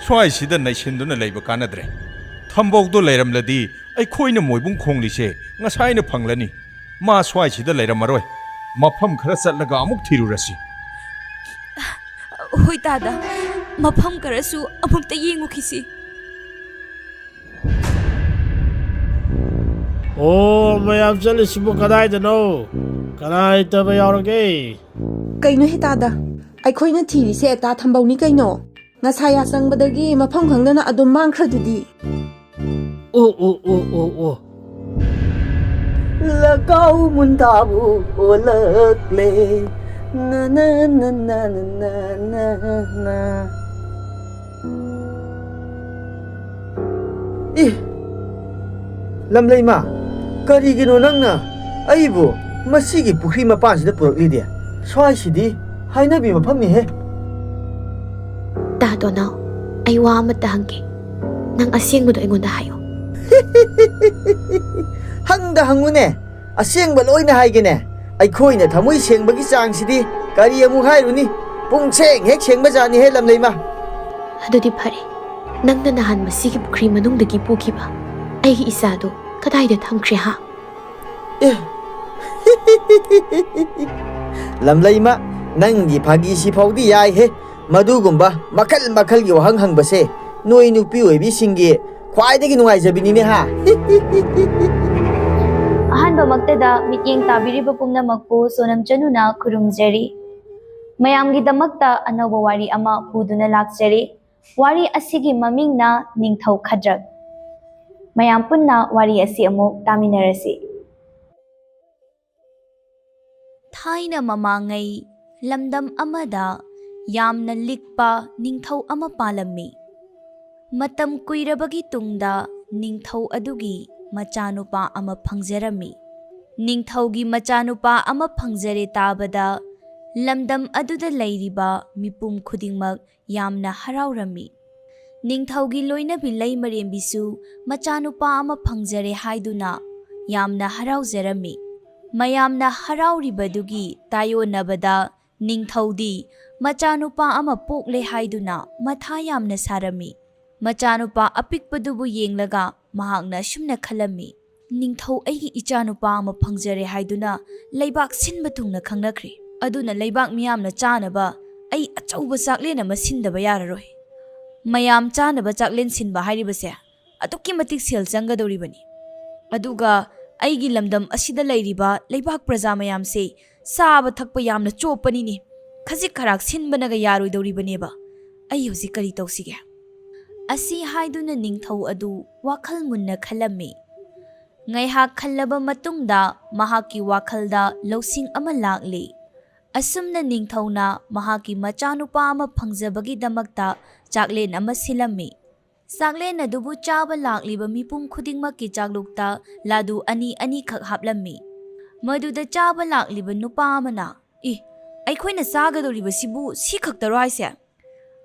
ꯁ꯭ꯋꯥꯏꯁꯤꯗ ꯅꯩꯁꯤꯟꯗꯨꯅ ꯂꯩꯕ ꯀꯥꯟꯅꯗ꯭ꯔꯦ ꯊꯝꯕꯧꯗꯣ ꯂꯩꯔꯝꯂꯗꯤ ꯑꯩꯈꯣꯏꯅ ꯃꯣꯏꯕꯨꯡ ꯈꯣꯡꯂꯤꯁꯦ ꯉꯁꯥꯏꯅ ꯐꯪꯂꯅꯤ ꯃꯥ ꯁ꯭ꯋꯥꯏꯁꯤꯗ ꯂꯩꯔꯝꯃꯔꯣꯏ ꯃꯐꯝ ꯈꯔ ꯆꯠꯂꯒ ꯑꯃꯨꯛ ꯊꯤꯔꯨꯔꯁꯤ ꯍꯣꯏ ꯇꯥꯗ ꯃꯐꯝ ꯈꯔꯁꯨ ꯑꯃꯨꯛꯇ ꯌꯦꯡꯉꯨꯈꯤꯁꯤ ꯑꯣ ꯃꯌꯥꯝ ꯆꯠꯂꯤꯁꯤꯕꯨ ꯀꯗꯥꯏꯗꯅꯣ ꯀꯅꯥ ꯂꯩꯇꯕ ꯌꯥꯎꯔꯒꯦ ꯀꯩꯅꯣ ꯍꯦꯇꯥꯗ ꯑꯩꯈꯣꯏꯅ ꯊꯤꯔꯤꯁꯦ ꯑꯇꯥ ꯊꯝꯕꯧꯅꯤ ꯀꯩꯅꯣ ꯉꯁꯥꯏ ꯌꯥꯆꯪꯕꯗꯒꯤ ꯃꯐꯝ ꯈꯪꯗꯅ ꯑꯗꯨꯝ ꯃꯥꯡꯈ꯭ꯔꯗꯨꯗꯤ ꯑꯣ Lakau muntabu olakle na na na na na na na lamleima karigino nangna aibu masigi pukri mapansida puraklide swaisidi hainabi mafamni he ꯇꯥꯗꯣ ꯅꯥꯎ ꯑꯩ ꯋꯥ ꯑꯃꯇ ꯍꯪꯒꯦ ꯅꯪ ꯑꯁꯦꯡꯕꯗꯣ ꯑꯩꯉꯣꯟꯗ ꯍꯥꯏꯌꯣ hangda hangune asengba loina haigene ꯑꯩꯈꯣꯏꯅ ꯊꯃꯣꯏ ꯁꯦꯡꯕꯒꯤ ꯆꯥꯡꯁꯤꯗꯤ ꯀꯔꯤ ꯑꯃꯨꯛ ꯍꯥꯏꯔꯨꯅꯤ ꯄꯨꯡꯁꯦꯡ ꯍꯦꯛ ꯁꯦꯡꯕꯖꯥꯠꯅꯤ ꯍꯦ ꯂꯝꯂꯩꯃ ꯑꯗꯨꯗꯤ ꯐꯔꯦ ꯅꯪꯅ ꯅꯍꯥꯟ ꯃꯁꯤꯒꯤ ꯄꯨꯈ꯭ꯔꯤ ꯃꯅꯨꯡꯗꯒꯤ ꯄꯨꯈꯤꯕ ꯑꯩꯒꯤ ꯏꯆꯥꯗꯣ ꯀꯗꯥꯏꯗ ꯊꯝꯈ꯭ꯔꯦ ꯍꯥ ꯂꯝꯂꯩꯃ ꯅꯪꯒꯤ ꯐꯥꯒꯤꯁꯤ ꯐꯥꯎꯗꯤ ꯌꯥꯏ ꯍꯦ ꯃꯗꯨꯒꯨꯝꯕ ꯃꯈꯜ ꯃꯈꯜꯒꯤ ꯋꯥꯍꯪ ꯍꯪꯕꯁꯦ ꯅꯣꯏ ꯅꯨꯄꯤ ꯑꯣꯏꯕꯤꯁꯤꯡꯒꯤ ꯈ꯭ꯋꯥꯏꯗꯒꯤ ꯅꯨꯡꯉꯥꯏꯖꯕꯤꯅꯤꯅꯦ ꯍꯥ ꯑꯍꯥꯟꯕꯃꯛꯇꯗ ꯃꯤꯠꯌꯦꯡ ꯇꯥꯕꯤꯔꯤꯕ ꯄꯨꯝꯅꯃꯛꯄꯨ ꯁꯣꯅꯝ ꯆꯅꯨꯅ ꯈꯨꯔꯨꯝꯖꯔꯤ ꯃꯌꯥꯝꯒꯤꯗꯃꯛꯇ ꯑꯅꯧꯕ ꯋꯥꯔꯤ ꯑꯃ ꯄꯨꯗꯨꯅ ꯂꯥꯛꯆꯔꯤ ꯋꯥꯔꯤ ꯑꯁꯤꯒꯤ ꯃꯃꯤꯡꯅ ꯅꯤꯡꯊꯧ ꯈꯗ꯭ꯔꯛ ꯃꯌꯥꯝ ꯄꯨꯟꯅ ꯋꯥꯔꯤ ꯑꯁꯤ ꯑꯃꯨꯛ ꯇꯥꯃꯤꯟꯅꯔꯁꯤ ꯊꯥꯏꯅ ꯃꯃꯥꯡꯉꯩ ꯂꯝꯗꯝ ꯑꯃꯗ ꯌꯥꯝꯅ ꯂꯤꯛꯄ ꯅꯤꯡꯊꯧ ꯑꯃ ꯄꯥꯜꯂꯝꯃꯤ ꯃꯇꯝ ꯀꯨꯏꯔꯕꯒꯤ ꯇꯨꯡꯗ ꯅꯤꯡꯊꯧ ꯑꯗꯨꯒꯤ ꯃꯆꯥꯅꯨꯄꯥ ꯑꯃ ꯐꯪꯖꯔꯝꯃꯤ ꯅꯤꯡꯊꯧꯒꯤ ꯃꯆꯥꯅꯨꯄꯥ ꯑꯃ ꯐꯪꯖꯔꯦ ꯇꯥꯕꯗ ꯂꯝꯗꯝ ꯑꯗꯨꯗ ꯂꯩꯔꯤꯕ ꯃꯤꯄꯨꯝ ꯈꯨꯗꯤꯡꯃꯛ ꯌꯥꯝꯅ ꯍꯔꯥꯎꯔꯝꯃꯤ ꯅꯤꯡꯊꯧꯒꯤ ꯂꯣꯏꯅꯕꯤ ꯂꯩꯃꯔꯦꯝꯕꯤꯁꯨ ꯃꯆꯥꯅꯨꯄꯥ ꯑꯃ ꯐꯪꯖꯔꯦ ꯍꯥꯏꯗꯨꯅ ꯌꯥꯝꯅ ꯍꯔꯥꯎꯖꯔꯝꯃꯤ ꯃꯌꯥꯝꯅ ꯍꯔꯥꯎꯔꯤꯕꯗꯨꯒꯤ ꯇꯥꯌꯣꯟꯅꯕꯗ ꯅꯤꯡꯊꯧꯗꯤ ꯃꯆꯥꯅꯨꯄꯥ ꯑꯃ ꯄꯣꯛꯂꯦ ꯍꯥꯏꯗꯨꯅ ꯃꯊꯥ ꯌꯥꯝꯅ ꯁꯥꯔꯝꯃꯤ ꯃꯆꯥꯅꯨꯄꯥ ꯑꯄꯤꯛꯄꯗꯨꯕꯨ ꯌꯦꯡꯂꯒ ꯃꯍꯥꯛꯅ ꯑꯁꯨꯝꯅ ꯈꯜꯂꯝꯃꯤ ꯅꯤꯡꯊꯧ ꯑꯩꯒꯤ ꯏꯆꯥꯅꯨꯄꯥ ꯑꯃ ꯐꯪꯖꯔꯦ ꯍꯥꯏꯗꯨꯅ ꯂꯩꯕꯥꯛ ꯁꯤꯟꯕ ꯊꯨꯡꯅ ꯈꯪꯅꯈ꯭ꯔꯦ ꯑꯗꯨꯅ ꯂꯩꯕꯥꯛ ꯃꯤꯌꯥꯝꯅ ꯆꯥꯅꯕ ꯑꯩ ꯑꯆꯧꯕ ꯆꯥꯛꯂꯦꯟ ꯑꯃ ꯁꯤꯟꯗꯕ ꯌꯥꯔꯔꯣꯏ ꯃꯌꯥꯝ ꯆꯥꯅꯕ ꯆꯥꯛꯂꯦꯟ ꯁꯤꯟꯕ ꯍꯥꯏꯔꯤꯕꯁꯦ ꯑꯗꯨꯛꯀꯤ ꯃꯇꯤꯛ ꯁꯦꯜ ꯆꯪꯒꯗꯧꯔꯤꯕꯅꯤ ꯑꯗꯨꯒ ꯑꯩꯒꯤ ꯂꯝꯗꯝ ꯑꯁꯤꯗ ꯂꯩꯔꯤꯕ ꯂꯩꯕꯥꯛ ꯄ꯭ꯔꯖꯥ ꯃꯌꯥꯝꯁꯦ ꯆꯥꯕ ꯊꯛꯄ ꯌꯥꯝꯅ ꯆꯣꯞꯄꯅꯤꯅꯦ ꯈꯖꯤꯛ ꯈꯔꯥꯛ ꯁꯤꯟꯕꯅꯒ ꯌꯥꯔꯣꯏꯗꯧꯔꯤꯕꯅꯦꯕ ꯑꯩ ꯍꯧꯖꯤꯛ ꯀꯔꯤ ꯇꯧꯁꯤꯒꯦ ꯑꯁꯤ ꯍꯥꯏꯗꯨꯅ ꯅꯤꯡꯊꯧ ꯑꯗꯨ ꯋꯥꯈꯜ ꯃꯨꯟꯅ ꯈꯜꯂꯝꯃꯤ ꯉꯥꯏꯍꯥꯛ ꯈꯜꯂꯕ ꯃꯇꯨꯡꯗ ꯃꯍꯥꯛꯀꯤ ꯋꯥꯈꯜꯗ ꯂꯧꯁꯤꯡ ꯑꯃ ꯂꯥꯛꯂꯤ ꯑꯁꯨꯝꯅ ꯅꯤꯡꯊꯧꯅ ꯃꯍꯥꯛꯀꯤ ꯃꯆꯥꯅꯨꯄꯥ ꯑꯃ ꯐꯪꯖꯕꯒꯤꯗꯃꯛꯇ ꯆꯥꯛꯂꯦꯟ ꯑꯃ ꯁꯤꯜꯂꯝꯃꯤ ꯆꯥꯛꯂꯦꯟ ꯑꯗꯨꯕꯨ ꯆꯥꯕ ꯂꯥꯛꯂꯤꯕ ꯃꯤꯄꯨꯝ ꯈꯨꯗꯤꯡꯃꯛꯀꯤ ꯆꯥꯛꯂꯨꯛꯇ ꯂꯥꯗꯨ ꯑꯅꯤ ꯑꯅꯤꯈꯛ ꯍꯥꯞꯂꯝꯃꯤ ꯃꯗꯨꯗ ꯆꯥꯕ ꯂꯥꯛꯂꯤꯕ ꯅꯨꯄꯥ ꯑꯃꯅ ꯑꯩꯈꯣꯏꯅ ꯆꯥꯒꯗꯧꯔꯤꯕꯁꯤꯕꯨ ꯁꯤ ꯈꯛꯇꯔꯣ ꯍꯥꯏꯁꯦ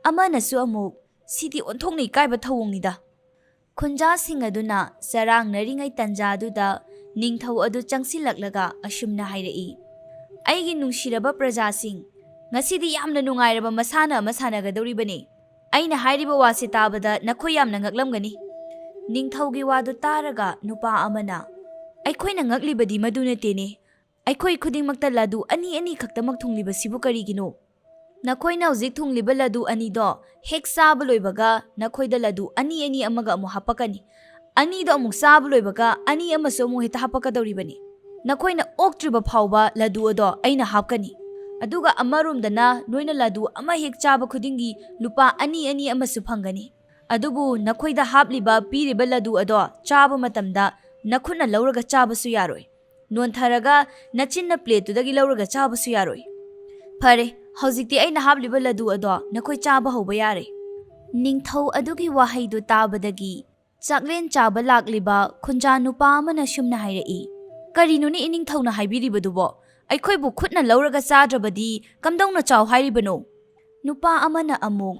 ꯑꯃꯅꯁꯨ ꯑꯃꯨꯛ ꯁꯤꯗꯤ ꯑꯣꯟꯊꯣꯛꯅ ꯏꯀꯥꯏꯕ ꯊꯧꯑꯣꯡꯅꯤꯗ ꯈꯨꯟꯖꯥꯁꯤꯡ ꯑꯗꯨꯅ ꯆꯔꯥꯡꯅꯔꯤꯉꯩ ꯇꯟꯖꯥꯗꯨꯗ ꯅꯤꯡꯊꯧ ꯑꯗꯨ ꯆꯪꯁꯤꯜꯂꯛꯂꯒ ꯑꯁꯨꯝꯅ ꯍꯥꯏꯔꯛꯏ ꯑꯩꯒꯤ ꯅꯨꯡꯁꯤꯔꯕ ꯄ꯭ꯔꯖꯥꯁꯤꯡ ꯉꯁꯤꯗꯤ ꯌꯥꯝꯅ ꯅꯨꯡꯉꯥꯏꯔꯕ ꯃꯁꯥꯟꯅ ꯑꯃ ꯁꯥꯟꯅꯒꯗꯧꯔꯤꯕꯅꯤ ꯑꯩꯅ ꯍꯥꯏꯔꯤꯕ ꯋꯥꯁꯦ ꯇꯥꯕꯗ ꯅꯈꯣꯏ ꯌꯥꯝꯅ ꯉꯛꯂꯝꯒꯅꯤ ꯅꯤꯡꯊꯧꯒꯤ ꯋꯥꯗꯨ ꯇꯥꯔꯒ ꯅꯨꯄꯥ ꯑꯃꯅ ꯑꯩꯈꯣꯏꯅ ꯉꯛꯂꯤꯕꯗꯤ ꯃꯗꯨ ꯅꯠꯇꯦꯅꯦ ꯑꯩꯈꯣꯏ ꯈꯨꯗꯤꯡꯃꯛꯇ ꯂꯗꯨ ꯑꯅꯤ ꯑꯅꯤ ꯈꯛꯇꯃꯛ ꯊꯨꯡꯂꯤꯕꯁꯤꯕꯨ ꯀꯔꯤꯒꯤꯅꯣ ꯅꯈꯣꯏꯅ ꯍꯧꯖꯤꯛ ꯊꯨꯡꯂꯤꯕ ꯂꯗꯨ ꯑꯅꯤꯗꯣ ꯍꯦꯛ ꯆꯥꯕ ꯂꯣꯏꯕꯒ ꯅꯈꯣꯏꯗ ꯂꯗꯨ ꯑꯅꯤ ꯑꯅꯤ ꯑꯃꯒ ꯑꯃꯨꯛ ꯍꯥꯞꯄꯛꯀꯅꯤ ꯑꯅꯤꯗꯣ ꯑꯃꯨꯛ ꯆꯥꯕ ꯂꯣꯏꯕꯒ ꯑꯅꯤ ꯑꯃꯁꯨ ꯑꯃꯨꯛ ꯍꯦꯛꯇ ꯍꯥꯞꯄꯛꯀꯗꯧꯔꯤꯕꯅꯤ ꯅꯈꯣꯏꯅ ꯑꯣꯛꯇ꯭ꯔꯤꯕ ꯐꯥꯎꯕ ꯂꯗꯨ ꯑꯗꯣ ꯑꯩꯅ ꯍꯥꯞꯀꯅꯤ ꯑꯗꯨꯒ ꯑꯃꯔꯣꯝꯗꯅ ꯅꯣꯏꯅ ꯂꯗꯨ ꯑꯃ ꯍꯦꯛ ꯆꯥꯕ ꯈꯨꯗꯤꯡꯒꯤ ꯂꯨꯄꯥ ꯑꯅꯤ ꯑꯅꯤ ꯑꯃꯁꯨ ꯐꯪꯒꯅꯤ ꯑꯗꯨꯕꯨ ꯅꯈꯣꯏꯗ ꯍꯥꯞꯂꯤꯕ ꯄꯤꯔꯤꯕ ꯂꯗꯨ ꯑꯗꯣ ꯆꯥꯕ ꯃꯇꯝꯗ ꯅꯈꯨꯠꯅ ꯂꯧꯔꯒ ꯆꯥꯕꯁꯨ ꯌꯥꯔꯣꯏ ꯅꯣꯟꯊꯔꯒ ꯅꯆꯤꯟꯅ ꯄ꯭ꯂꯦꯠꯇꯨꯗꯒꯤ ꯂꯧꯔꯒ ꯆꯥꯕꯁꯨ ꯌꯥꯔꯣꯏ ꯐꯔꯦ ꯍꯧꯖꯤꯛꯇꯤ ꯑꯩꯅ ꯍꯥꯞꯂꯤꯕ ꯂꯗꯨ ꯑꯗꯣ ꯅꯈꯣꯏ ꯆꯥꯕ ꯍꯧꯕ ꯌꯥꯔꯦ ꯅꯤꯡꯊꯧ ꯑꯗꯨꯒꯤ ꯋꯥꯍꯩꯗꯨ ꯇꯥꯕꯗꯒꯤ ꯆꯥꯛꯂꯦꯟ ꯆꯥꯕ ꯂꯥꯛꯂꯤꯕ ꯈꯨꯟꯖꯥ ꯅꯨꯄꯥ ꯑꯃꯅ ꯁꯨꯝꯅ ꯍꯥꯏꯔꯛꯏ ꯀꯔꯤꯅꯣꯅꯦ ꯏꯅꯤꯡꯊꯧꯅ ꯍꯥꯏꯕꯤꯔꯤꯕꯗꯨꯕꯣ ꯑꯩꯈꯣꯏꯕꯨ ꯈꯨꯠꯅ ꯂꯧꯔꯒ ꯆꯥꯗ꯭ꯔꯕꯗꯤ ꯀꯝꯗꯧꯅ ꯆꯥꯎ ꯍꯥꯏꯔꯤꯕꯅꯣ ꯅꯨꯄꯥ ꯑꯃꯅ ꯑꯃꯨꯛ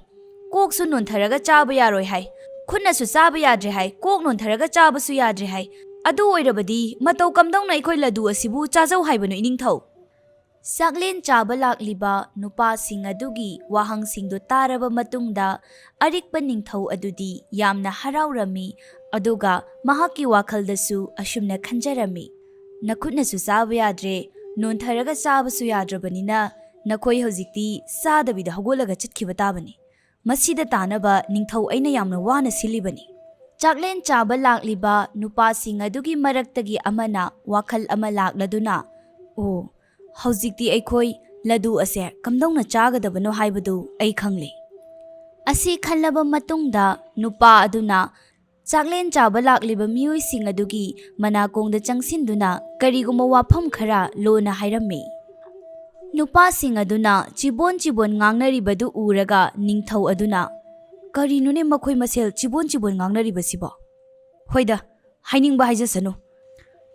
ꯀꯣꯛꯁꯨ ꯅꯣꯟꯊꯔꯒ ꯆꯥꯕ ꯌꯥꯔꯣꯏ ꯍꯥꯏ ꯈꯨꯠꯅꯁꯨ ꯆꯥꯕ ꯌꯥꯗ꯭ꯔꯦ ꯍꯥꯏ ꯀꯣꯛ ꯅꯣꯟꯊꯔꯒ ꯆꯥꯕꯁꯨ ꯌꯥꯗ꯭ꯔꯦ ꯍꯥꯏ ꯑꯗꯨ ꯑꯣꯏꯔꯕꯗꯤ ꯃꯇꯧ ꯀꯝꯗꯧꯅ ꯑꯩꯈꯣꯏ ꯂꯗꯨ ꯑꯁꯤꯕꯨ ꯆꯥꯖꯧ ꯍꯥꯏꯕꯅꯣ ꯏꯅꯤꯡꯊꯧ ꯆꯥꯛꯂꯦꯟ ꯆꯥꯕ ꯂꯥꯛꯂꯤꯕ ꯅꯨꯄꯥꯁꯤꯡ ꯑꯗꯨꯒꯤ ꯋꯥꯍꯪꯁꯤꯡꯗꯨ ꯇꯥꯔꯕ ꯃꯇꯨꯡꯗ ꯑꯔꯤꯛꯄ ꯅꯤꯡꯊꯧ ꯑꯗꯨꯗꯤ ꯌꯥꯝꯅ ꯍꯔꯥꯎꯔꯝꯃꯤ ꯑꯗꯨꯒ ꯃꯍꯥꯛꯀꯤ ꯋꯥꯈꯜꯗꯁꯨ ꯑꯁꯨꯝꯅ ꯈꯟꯖꯔꯝꯃꯤ, ꯅꯈꯨꯠꯅꯁꯨ ꯆꯥꯕ ꯌꯥꯗ꯭ꯔꯦ, ꯅꯣꯟꯊꯔꯒ ꯆꯥꯕꯁꯨ ꯌꯥꯗ꯭ꯔꯕꯅꯤꯅ ꯅꯈꯣꯏ ꯍꯧꯖꯤꯛꯇꯤ ꯆꯥꯗꯕꯤꯗ ꯍꯧꯒꯠꯂꯒ ꯆꯠꯈꯤꯕ ꯇꯥꯕꯅꯤ꯫ ꯃꯁꯤꯗ ꯇꯥꯅꯕ ꯅꯤꯡꯊꯧ ꯑꯩꯅ ꯌꯥꯝꯅ ꯋꯥꯅ ꯁꯤꯜꯂꯤꯕꯅꯤ꯫ ꯆꯥꯛꯂꯦꯟ ꯆꯥꯕ ꯂꯥꯛꯂꯤꯕ ꯅꯨꯄꯥꯁꯤꯡ ꯑꯗꯨꯒꯤ ꯃꯔꯛꯇꯒꯤ ꯑꯃꯅ ꯋꯥꯈꯜ ꯑꯃ ꯂꯥꯛꯂꯗꯨꯅ, ꯑꯣ, ꯍꯧꯖꯤꯛꯇꯤ ꯑꯩꯈꯣꯏ ꯂꯗꯨ ꯑꯁꯦ ꯀꯝꯗꯧꯅ ꯆꯥꯒꯗꯕꯅꯣ ꯍꯥꯏꯕꯗꯨ ꯑꯩ ꯈꯪꯂꯦ꯫ ꯑꯁꯤ ꯈꯜꯂꯕ ꯃꯇꯨꯡꯗ ꯅꯨꯄꯥ ꯑꯗꯨꯅ ꯆꯥꯛꯂꯦꯟ ꯆꯥꯕ ꯂꯥꯛꯂꯤꯕ ꯃꯤꯑꯣꯏꯁꯤꯡ ꯑꯗꯨꯒꯤ ꯃꯅꯥꯀꯣꯡꯗ ꯆꯪꯁꯤꯟꯗꯨꯅ ꯀꯔꯤꯒꯨꯝꯕ ꯋꯥꯐꯝ ꯈꯔ ꯂꯣꯟꯅ ꯍꯥꯏꯔꯝꯃꯤ꯫ ꯅꯨꯄꯥꯁꯤꯡ ꯑꯗꯨꯅ ꯆꯤꯕꯣꯟ ꯉꯥꯡꯅꯔꯤꯕꯗꯨ ꯎꯔꯒ ꯅꯤꯡꯊꯧ ꯑꯗꯨꯅ, ꯀꯔꯤꯅꯣꯅꯦ ꯃꯈꯣꯏ ꯃꯁꯦꯜ ꯆꯤꯕꯣꯟ ꯉꯥꯡꯅꯔꯤꯕꯁꯤꯕꯣ? ꯍꯣꯏꯗ, ꯍꯥꯏꯅꯤꯡꯕ ꯍꯥꯏꯖꯁꯅꯨ꯫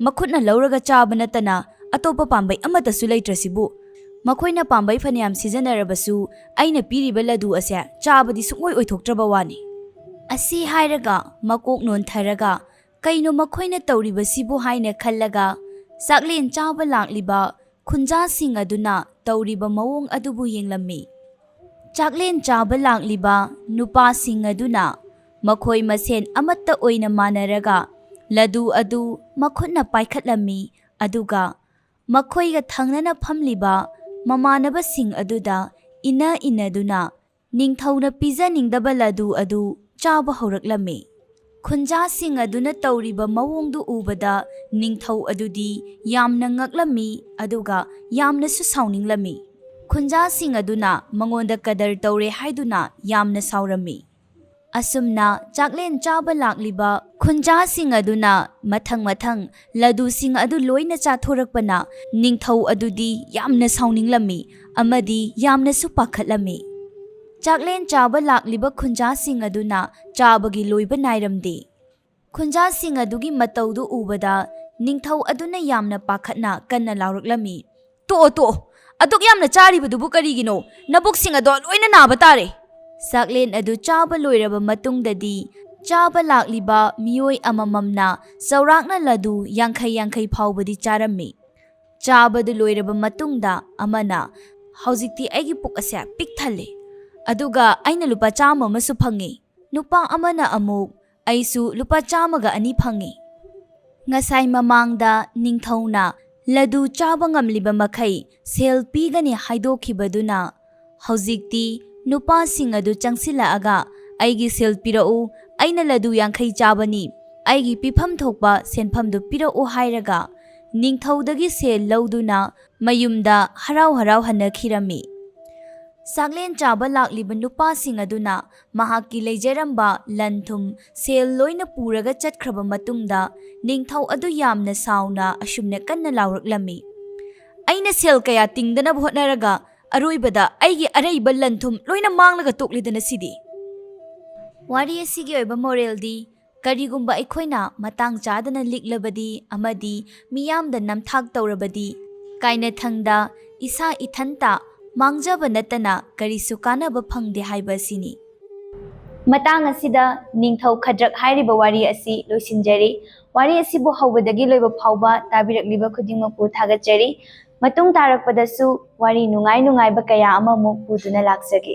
ꯃꯈꯨꯠꯅ ꯂꯧꯔꯒ ꯆꯥꯕ ꯅꯠꯇꯅ ꯑꯇꯣꯞꯄ ꯄꯥꯝꯕꯩ ꯑꯃꯠꯇꯁꯨ ꯂꯩꯇ꯭ꯔꯁꯤꯕꯨ ꯃꯈꯣꯏꯅ ꯄꯥꯝꯕꯩ ꯐꯅꯌꯥꯝ ꯁꯤꯖꯤꯟꯅꯔꯕꯁꯨ ꯑꯩꯅ ꯄꯤꯔꯤꯕ ꯂꯗꯨ ꯑꯁꯦ ꯆꯥꯕꯗꯤ ꯁꯨꯡꯑꯣꯏ ꯑꯣꯏꯊꯣꯛꯇ꯭ꯔꯕ ꯋꯥꯅꯤ꯫ ꯑꯁꯤ ꯍꯥꯏꯔꯒ ꯃꯀꯣꯛ ꯅꯣꯟꯊꯔꯒ ꯀꯩꯅꯣ ꯃꯈꯣꯏꯅ ꯇꯧꯔꯤꯕꯁꯤꯕꯨ ꯍꯥꯏꯅ ꯈꯜꯂꯒ ꯆꯥꯛꯂꯦꯟ ꯆꯥꯕ ꯂꯥꯛꯂꯤꯕ ꯈꯨꯟꯖꯥꯁꯤꯡ ꯑꯗꯨꯅ ꯇꯧꯔꯤꯕ ꯃꯑꯣꯡ ꯑꯗꯨꯕꯨ ꯌꯦꯡꯂꯝꯃꯤ꯫ ꯆꯥꯛꯂꯦꯟ ꯆꯥꯕ ꯂꯥꯛꯂꯤꯕ ꯅꯨꯄꯥꯁꯤꯡ ꯑꯗꯨꯅ ꯃꯈꯣꯏ ꯃꯁꯦꯟ ꯑꯃꯠꯇ ꯑꯣꯏꯅ ꯃꯥꯟꯅꯔꯒ ꯂꯗꯨ ꯑꯗꯨ ꯃꯈꯨꯠꯅ ꯄꯥꯏꯈꯠꯂꯝꯃꯤ ꯑꯗꯨꯒ ꯃꯈꯣꯏꯒ ꯊꯪꯅꯅ ꯐꯝꯂꯤꯕ ꯃꯃꯥꯟꯅꯕꯁꯤꯡ ꯑꯗꯨꯗ ꯏꯟꯅꯗꯨꯅ ꯅꯤꯡꯊꯧꯅ ꯄꯤꯖꯅꯤꯡꯗꯕ ꯂꯗꯨ ꯑꯗꯨ ꯆꯥꯕ ꯍꯧꯔꯛꯂꯝꯃꯤ꯫ ꯈꯨꯟꯖꯥꯁꯤꯡ ꯑꯗꯨꯅ ꯇꯧꯔꯤꯕ ꯃꯑꯣꯡꯗꯨ ꯎꯕꯗ ꯅꯤꯡꯊꯧ ꯑꯗꯨꯗꯤ ꯌꯥꯝꯅ ꯉꯛꯂꯝꯃꯤ ꯑꯗꯨꯒ ꯌꯥꯝꯅꯁꯨ ꯁꯥꯎꯅꯤꯡꯂꯝꯃꯤ꯫ ꯈꯨꯟꯖꯥꯁꯤꯡ ꯑꯗꯨꯅ ꯃꯉꯣꯟꯗ ꯀꯗꯔ ꯇꯧꯔꯦ ꯍꯥꯏꯗꯨꯅ ꯌꯥꯝꯅ ꯁꯥꯎꯔꯝꯃꯤ꯫ ꯑꯁꯨꯝꯅ ꯆꯥꯛꯂꯦꯟ ꯆꯥꯕ ꯂꯥꯛꯂꯤꯕ ꯈꯨꯟꯖꯥꯁꯤꯡ ꯑꯗꯨꯅ ꯃꯊꯪ ꯂꯗꯨꯁꯤꯡ ꯑꯗꯨ ꯂꯣꯏꯅ ꯆꯥꯊꯣꯔꯛꯄꯅ ꯅꯤꯡꯊꯧ ꯑꯗꯨꯗꯤ ꯌꯥꯝꯅ ꯁꯥꯎꯅꯤꯡꯂꯝꯃꯤ ꯑꯃꯗꯤ ꯌꯥꯝꯅꯁꯨ ꯄꯥꯈꯠꯂꯝꯃꯤ꯫ ꯆꯥꯛꯂꯦꯟ ꯆꯥꯕ ꯂꯥꯛꯂꯤꯕ ꯈꯨꯟꯖꯥꯁꯤꯡ ꯑꯗꯨꯅ ꯆꯥꯕꯒꯤ ꯂꯣꯏꯕ ꯅꯥꯏꯔꯝꯗꯦ꯫ ꯈꯨꯟꯖꯥꯁꯤꯡ ꯑꯗꯨꯒꯤ ꯃꯇꯧꯗꯨ ꯎꯕꯗ ꯅꯤꯡꯊꯧ ꯑꯗꯨꯅ ꯌꯥꯝꯅ ꯄꯥꯈꯠꯅ ꯀꯟꯅ ꯂꯥꯎꯔꯛꯂꯝꯃꯤ, ꯇꯣꯛꯑꯣ, ꯑꯗꯨꯛ ꯌꯥꯝꯅ ꯆꯥꯔꯤꯕꯗꯨꯕꯨ ꯀꯔꯤꯒꯤꯅꯣ? ꯅꯕꯨꯛꯁꯤꯡ ꯑꯗꯣ ꯂꯣꯏꯅ ꯅꯥꯕ ꯇꯥꯔꯦ꯫ ꯆꯥꯛꯂꯦꯟ ꯑꯗꯨ ꯆꯥꯕ ꯂꯣꯏꯔꯕ ꯃꯇꯨꯡꯗꯗꯤ ꯆꯥꯕ ꯂꯥꯛꯂꯤꯕ ꯃꯤꯑꯣꯏ ꯑꯃꯃꯝꯅ ꯆꯥꯎꯔꯥꯛꯅ ꯂꯗꯨ 50 ꯐꯥꯎꯕꯗꯤ ꯆꯥꯔꯝꯃꯤ꯫ ꯆꯥꯕꯗꯨ ꯂꯣꯏꯔꯕ ꯃꯇꯨꯡꯗ ꯑꯃꯅ, ꯍꯧꯖꯤꯛꯇꯤ ꯑꯩꯒꯤ ꯄꯨꯛ ꯑꯁꯦ ꯄꯤꯛ ꯊꯜꯂꯦ ꯑꯗꯨꯒ ꯑꯩꯅ ꯂꯨꯄꯥ 100 ꯑꯃꯁꯨ ꯐꯪꯉꯤ꯫ ꯅꯨꯄꯥ ꯑꯃꯅ ꯑꯃꯨꯛ, ꯑꯩꯁꯨ ꯂꯨꯄꯥ 102 ꯐꯪꯉꯤ꯫ ꯉꯁꯥꯏ ꯃꯃꯥꯡꯗ ꯅꯤꯡꯊꯧꯅ ꯂꯗꯨ ꯆꯥꯕ ꯉꯝꯂꯤꯕ ꯃꯈꯩ ꯁꯦꯜ ꯄꯤꯒꯅꯤ ꯍꯥꯏꯗꯣꯛꯈꯤꯕꯗꯨꯅ ꯍꯧꯖꯤꯛꯇꯤ ꯅꯨꯄꯥꯁꯤꯡ ꯑꯗꯨ ꯆꯪꯁꯤꯜꯂꯛꯑꯒ, ꯑꯩꯒꯤ ꯁꯦꯜ ꯄꯤꯔꯛꯎ, ꯑꯩꯅ ꯂꯗꯨ 50 ꯆꯥꯕꯅꯤ, ꯑꯩꯒꯤ ꯄꯤꯐꯝ ꯊꯣꯛꯄ ꯁꯦꯟꯐꯝꯗꯨ ꯄꯤꯔꯛꯎ ꯍꯥꯏꯔꯒ ꯅꯤꯡꯊꯧꯗꯒꯤ ꯁꯦꯜ ꯂꯧꯗꯨꯅ ꯃꯌꯨꯝꯗ ꯍꯔꯥꯎ ꯍꯟꯅꯈꯤꯔꯝꯃꯤ꯫ ꯆꯥꯛꯂꯦꯟ ꯆꯥꯕ ꯂꯥꯛꯂꯤꯕ ꯅꯨꯄꯥꯁꯤꯡ ꯑꯗꯨꯅ ꯃꯍꯥꯛꯀꯤ ꯂꯩꯖꯔꯝꯕ ꯂꯟ ꯊꯨꯝ ꯁꯦꯜ ꯂꯣꯏꯅ ꯄꯨꯔꯒ ꯆꯠꯈ꯭ꯔꯕ ꯃꯇꯨꯡꯗ ꯅꯤꯡꯊꯧ ꯑꯗꯨ ꯌꯥꯝꯅ ꯁꯥꯎꯅ ꯑꯁꯨꯝꯅ ꯀꯟꯅ ꯂꯥꯎꯔꯛꯂꯝꯃꯤ, ꯑꯩꯅ ꯁꯦꯜ ꯀꯌꯥ ꯇꯤꯡꯗꯅꯕ ꯍꯣꯠꯅꯔꯒ ꯑꯔꯣꯏꯕꯗ ꯑꯩꯒꯤ ꯑꯔꯩꯕ ꯂꯟ ꯊꯨꯝ ꯂꯣꯏꯅ ꯃꯥꯡꯂꯒ ꯇꯣꯛꯂꯤꯗꯅ ꯁꯤꯗꯤ꯫ ꯋꯥꯔꯤ ꯑꯁꯤꯒꯤ ꯑꯣꯏꯕ ꯃꯣꯔꯦꯜꯗꯤ, ꯀꯔꯤꯒꯨꯝꯕ ꯑꯩꯈꯣꯏꯅ ꯃꯇꯥꯡ ꯆꯥꯗꯅ ꯂꯤꯛꯂꯕꯗꯤ ꯑꯃꯗꯤ ꯃꯤꯌꯥꯝꯗ ꯅꯝꯊꯥꯛ ꯇꯧꯔꯕꯗꯤ ꯀꯥꯏꯅꯊꯪꯗ ꯏꯁꯥ ꯏꯊꯟꯇ ꯃꯥꯡꯖꯕ ꯅꯠꯇꯅ ꯀꯔꯤꯁꯨ ꯀꯥꯟꯅꯕ ꯐꯪꯗꯦ ꯍꯥꯏꯕ ꯑꯁꯤꯅꯤ꯫ ꯃꯇꯥꯡ ꯑꯁꯤꯗ ꯅꯤꯡꯊꯧ ꯈꯗ꯭ꯔꯛ ꯍꯥꯏꯔꯤꯕ ꯋꯥꯔꯤ ꯑꯁꯤ ꯂꯣꯏꯁꯤꯟꯖꯔꯤ꯫ ꯋꯥꯔꯤ ꯑꯁꯤꯕꯨ ꯍꯧꯕꯗꯒꯤ ꯂꯣꯏꯕ ꯐꯥꯎꯕ ꯇꯥꯕꯤꯔꯛꯂꯤꯕ ꯈꯨꯗꯤꯡꯃꯛꯄꯨ ꯊꯥꯒꯠꯆꯔꯤ꯫ ꯃꯇꯨꯡ ꯇꯥꯔꯛꯄꯗꯁꯨ ꯋꯥꯔꯤ ꯅꯨꯡꯉꯥꯏꯕ ꯀꯌꯥ ꯑꯃꯃꯨꯛ ꯄꯨꯗꯨꯅ ꯂꯥꯛꯆꯒꯦ꯫